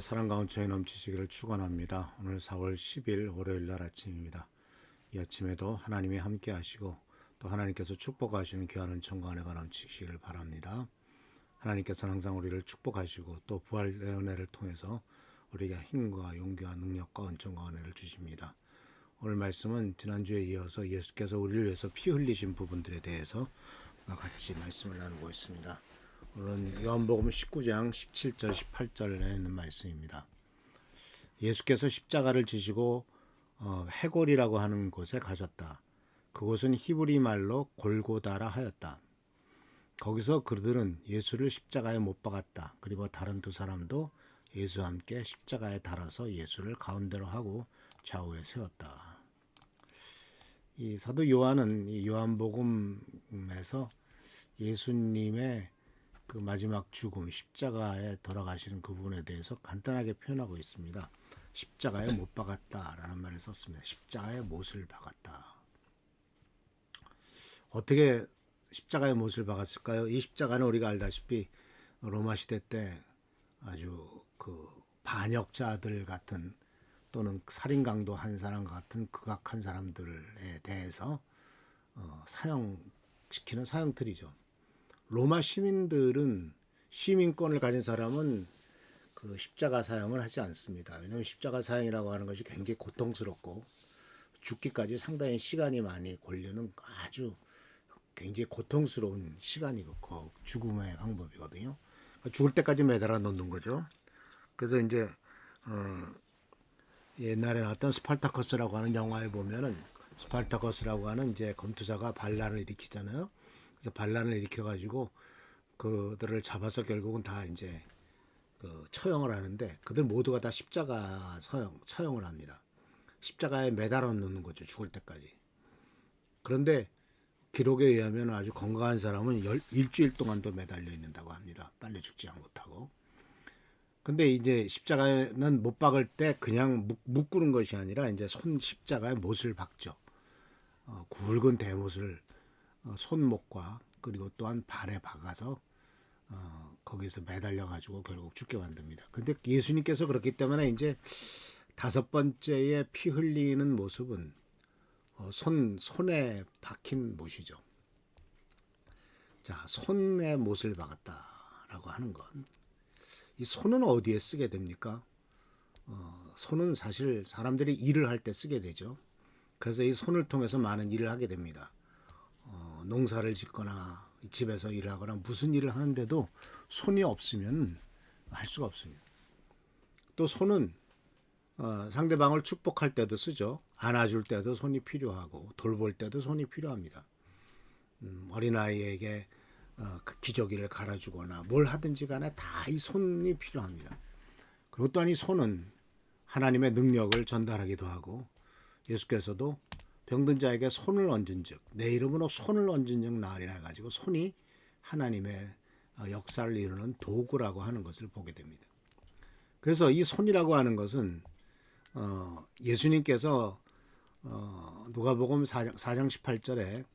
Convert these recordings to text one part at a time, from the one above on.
여러분의 사랑과 온천이 넘치시기를 축원합니다. 오늘 4월 10일 월요일 날 아침입니다. 이 아침에도 하나님이 함께 하시고 또 하나님께서 축복하시는 귀한 은총과 은혜가 넘치시기를 바랍니다. 하나님께서는 항상 우리를 축복하시고 또 부활의 은혜를 통해서 우리에게 힘과 용기와 능력과 은총과 은혜를 주십니다. 오늘 말씀은 지난주에 이어서 예수께서 우리를 위해서 피 흘리신 부분들에 대해서 같이 말씀을 나누고 있습니다. 오늘은 요한복음 19장 17절 18절에 있는 말씀입니다. 예수께서 십자가를 지시고 해골이라고 하는 곳에 가셨다. 그곳은 히브리 말로 골고다라 하였다. 거기서 그들은 예수를 십자가에 못 박았다. 그리고 다른 두 사람도 예수와 함께 십자가에 달아서 예수를 가운데로 하고 좌우에 세웠다. 이 사도 요한은 이 요한복음에서 예수님의 그 마지막 죽음, 십자가에 돌아가시는 그 부분에 대해서 간단하게 표현하고 있습니다. 십자가에 못 박았다라는 말을 썼습니다. 십자가에 못을 박았다. 어떻게 십자가에 못을 박았을까요? 이 십자가는 우리가 알다시피 로마 시대 때 아주 그 반역자들 같은 또는 살인강도 한 사람 같은 극악한 사람들에 대해서 사형시키는 사형틀이죠. 로마 시민들은 시민권을 가진 사람은 그 십자가 사형을 하지 않습니다. 왜냐하면 십자가 사형이라고 하는 것이 굉장히 고통스럽고 죽기까지 상당히 시간이 많이 걸리는 아주 굉장히 고통스러운 시간이고 죽음의 방법이거든요. 죽을 때까지 매달아 놓는 거죠. 그래서 이제 옛날에 나왔던 스파르타커스라고 하는 영화에 보면은 스파르타커스라고 하는 이제 검투사가 반란을 일으키잖아요. 그래서 반란을 일으켜가지고 그들을 잡아서 결국은 다 이제 그 처형을 하는데 그들 모두가 다 십자가 처형을 합니다. 십자가에 매달아 놓는 거죠. 죽을 때까지. 그런데 기록에 의하면 아주 건강한 사람은 일주일 동안도 매달려 있는다고 합니다. 빨리 죽지 못하고. 근데 이제 십자가에는 못 박을 때 그냥 묶는 것이 아니라 이제 십자가에 못을 박죠. 굵은 대못을 손목과 그리고 또한 발에 박아서 거기서 매달려 가지고 결국 죽게 만듭니다. 근데 예수님께서 그렇기 때문에 이제 다섯 번째에 피 흘리는 모습은 손에 박힌 못이죠. 자, 손에 못을 박았다라고 하는 건 이 손은 어디에 쓰게 됩니까? 손은 사실 사람들이 일을 할 때 쓰게 되죠. 그래서 이 손을 통해서 많은 일을 하게 됩니다. 농사를 짓거나 집에서 일을 하거나 무슨 일을 하는데도 손이 없으면 할 수가 없습니다. 또 손은 상대방을 축복할 때도 쓰죠. 안아줄 때도 손이 필요하고 돌볼 때도 손이 필요합니다. 어린아이에게 그 기저귀를 갈아주거나 뭘 하든지 간에 다 이 손이 필요합니다. 그리고 또한 이 손은 하나님의 능력을 전달하기도 하고 예수께서도 병든 자에게 손을 얹은 즉 내 이름으로 손을 얹은 즉 나으리라 해가지고 손이 하나님의 역사를 이루는 도구라고 하는 것을 보게 됩니다. 그래서 이 손이라고 하는 것은 예수님께서 누가복음 4장 18절에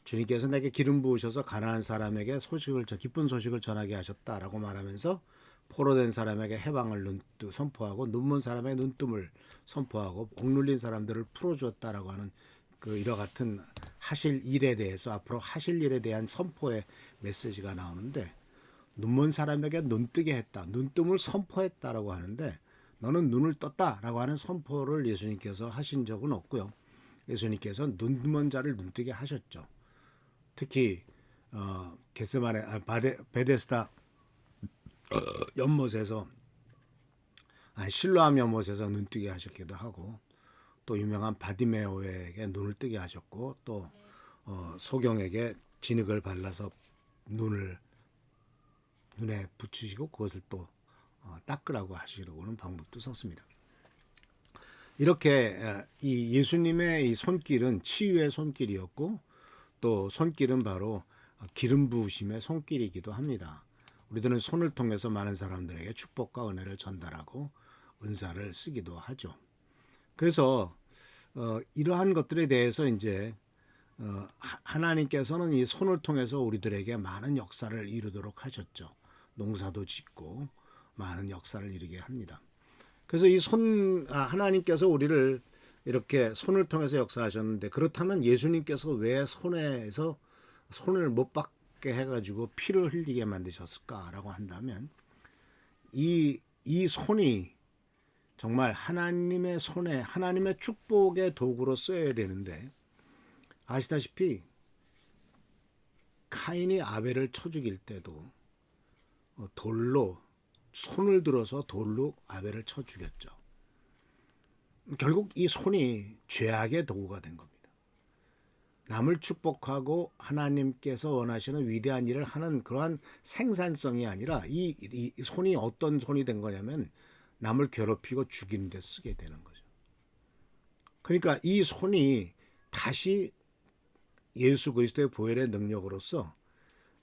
주님께서 내게 기름 부으셔서 가난한 사람에게 기쁜 소식을 전하게 하셨다라고 말하면서 포로된 사람에게 해방을 선포하고 눈먼 사람의 눈뜸을 선포하고 억눌린 사람들을 풀어주었다라고 하는 그 이와 같은 하실 일에 대해서 앞으로 하실 일에 대한 선포의 메시지가 나오는데 눈먼 사람에게 눈뜨게 했다. 눈뜸을 선포했다라고 하는데 너는 눈을 떴다라고 하는 선포를 예수님께서 하신 적은 없고요. 예수님께서 눈먼 자를 눈뜨게 하셨죠. 특히 겟세마네 베데스다 연못에서 실로암 연못에서 눈뜨게 하셨기도 하고 또 유명한 바디메오에게 눈을 뜨게 하셨고 또 소경에게 진흙을 발라서 눈에 붙이시고 그것을 또 닦으라고 하시려고는 방법도 썼습니다. 이렇게 이 예수님의 이 손길은 치유의 손길이었고 또 손길은 바로 기름 부으심의 손길이기도 합니다. 우리들은 손을 통해서 많은 사람들에게 축복과 은혜를 전달하고 은사를 쓰기도 하죠. 그래서 이러한 것들에 대해서 이제 하나님께서는 이 손을 통해서 우리들에게 많은 역사를 이루도록 하셨죠. 농사도 짓고 많은 역사를 이루게 합니다. 그래서 하나님께서 우리를 이렇게 손을 통해서 역사하셨는데, 그렇다면 예수님께서 왜 손에서 손을 못 받게 해가지고 피를 흘리게 만드셨을까라고 한다면, 이 손이 정말 하나님의 손에 하나님의 축복의 도구로 쓰여야 되는데, 아시다시피 카인이 아벨을 쳐 죽일 때도 돌로 손을 들어서 돌로 아벨을 쳐 죽였죠. 결국 이 손이 죄악의 도구가 된 겁니다. 남을 축복하고 하나님께서 원하시는 위대한 일을 하는 그러한 생산성이 아니라 이 손이 어떤 손이 된 거냐면 남을 괴롭히고 죽이는 데 쓰게 되는 거죠. 그러니까 이 손이 다시 예수 그리스도의 보혈의 능력으로서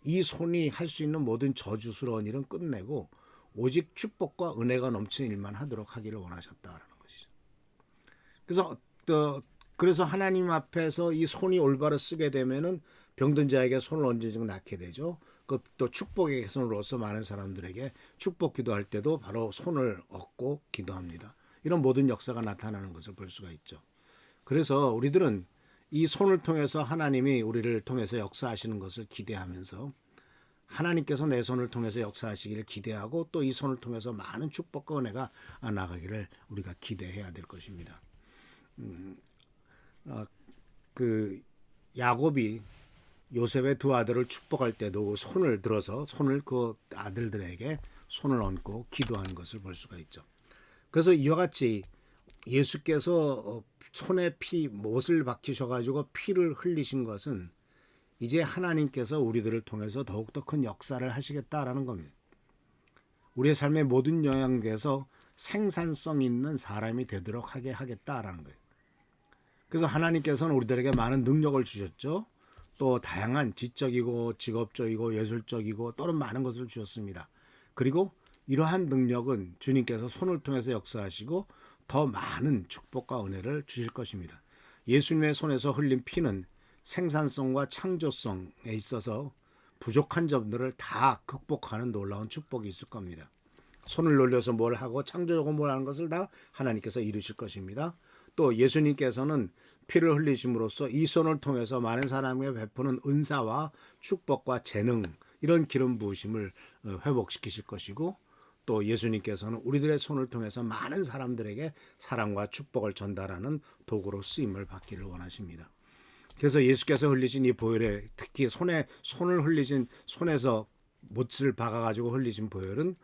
이 손이 할 수 있는 모든 저주스러운 일은 끝내고 오직 축복과 은혜가 넘치는 일만 하도록 하기를 원하셨다라는 것이죠. 그래서 하나님 앞에서 이 손이 올바로 쓰게 되면은 병든 자에게 손을 얹어주고 낫게 되죠. 또 축복의 손으로서 많은 사람들에게 축복 기도할 때도 바로 손을 얻고 기도합니다. 이런 모든 역사가 나타나는 것을 볼 수가 있죠. 그래서 우리들은 이 손을 통해서 하나님이 우리를 통해서 역사하시는 것을 기대하면서, 하나님께서 내 손을 통해서 역사하시기를 기대하고, 또 이 손을 통해서 많은 축복과 은혜가 나가기를 우리가 기대해야 될 것입니다. 야곱이 요셉의 두 아들을 축복할 때도 손을 들어서 그 아들들에게 손을 얹고 기도하는 것을 볼 수가 있죠. 그래서 이와 같이 예수께서 손에 못을 박히셔가지고 피를 흘리신 것은 이제 하나님께서 우리들을 통해서 더욱더 큰 역사를 하시겠다라는 겁니다. 우리의 삶의 모든 영역에서 생산성 있는 사람이 되도록 하게 하겠다라는 거예요. 그래서 하나님께서는 우리들에게 많은 능력을 주셨죠. 또 다양한 지적이고 직업적이고 예술적이고 또는 많은 것을 주셨습니다. 그리고 이러한 능력은 주님께서 손을 통해서 역사하시고 더 많은 축복과 은혜를 주실 것입니다. 예수님의 손에서 흘린 피는 생산성과 창조성에 있어서 부족한 점들을 다 극복하는 놀라운 축복이 있을 겁니다. 손을 놀려서 뭘 하고 창조하고 뭘 하는 것을 다 하나님께서 이루실 것입니다. 또 예수님께서는 피를 흘리심으로써 이 손을 통해서 많은 사람에게 베푸는 은사와 축복과 재능, 이런 기름 부으심을 회복시키실 것이고, 또 예수님께서는 우리들의 손을 통해서 많은 사람들에게 사랑과 축복을 전달하는 도구로 쓰임을 받기를 원하십니다. 그래서 예수께서 흘리신 이 보혈에, 특히 손을 흘리신, 손에서 못을 박아가지고 흘리신 보혈은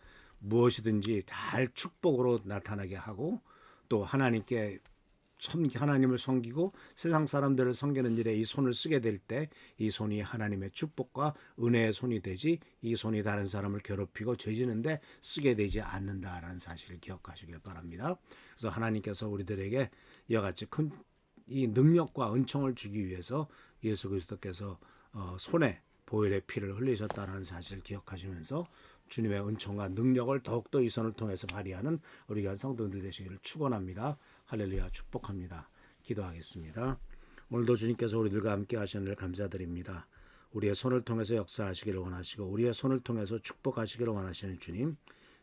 무엇이든지 잘 축복으로 나타나게 하고, 또 하나님을 섬기고 세상 사람들을 섬기는 일에 이 손을 쓰게 될 때 이 손이 하나님의 축복과 은혜의 손이 되지, 이 손이 다른 사람을 괴롭히고 죄지는데 쓰게 되지 않는다라는 사실을 기억하시길 바랍니다. 그래서 하나님께서 우리들에게 이와 같이 큰 이 능력과 은총을 주기 위해서 예수 그리스도께서 손에 보혈의 피를 흘리셨다는 사실을 기억하시면서 주님의 은총과 능력을 더욱더 이 손을 통해서 발휘하는 우리 교회 성도들 되시기를 축원합니다. 할렐루야, 축복합니다. 기도하겠습니다. 오늘도 주님께서 우리들과 함께 하시는 일 감사드립니다. 우리의 손을 통해서 역사하시기를 원하시고 우리의 손을 통해서 축복하시기를 원하시는 주님,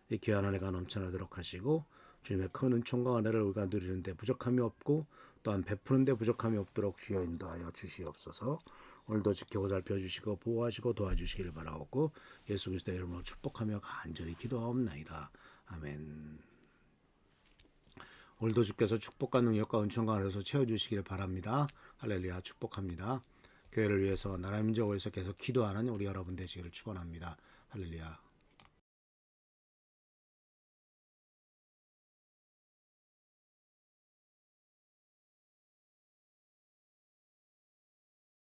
이 귀한 은혜가 넘쳐나도록 하시고 주님의 큰 은총과 은혜를 우리가 누리는데 부족함이 없고 또한 베푸는데 부족함이 없도록 주여 인도하여 주시옵소서. 오늘도 지키고 살펴주시고 보호하시고 도와주시기를 바라옵고 예수 그리스도의 이름으로 축복하며 간절히 기도하옵나이다. 아멘. 오늘도 주께서 축복과 능력과 은총과 은혜로 채워주시기를 바랍니다. 할렐루야, 축복합니다. 교회를 위해서 나라 민족을 위해서 계속 기도하는 우리 여러분 되시기를 축원합니다. 할렐루야.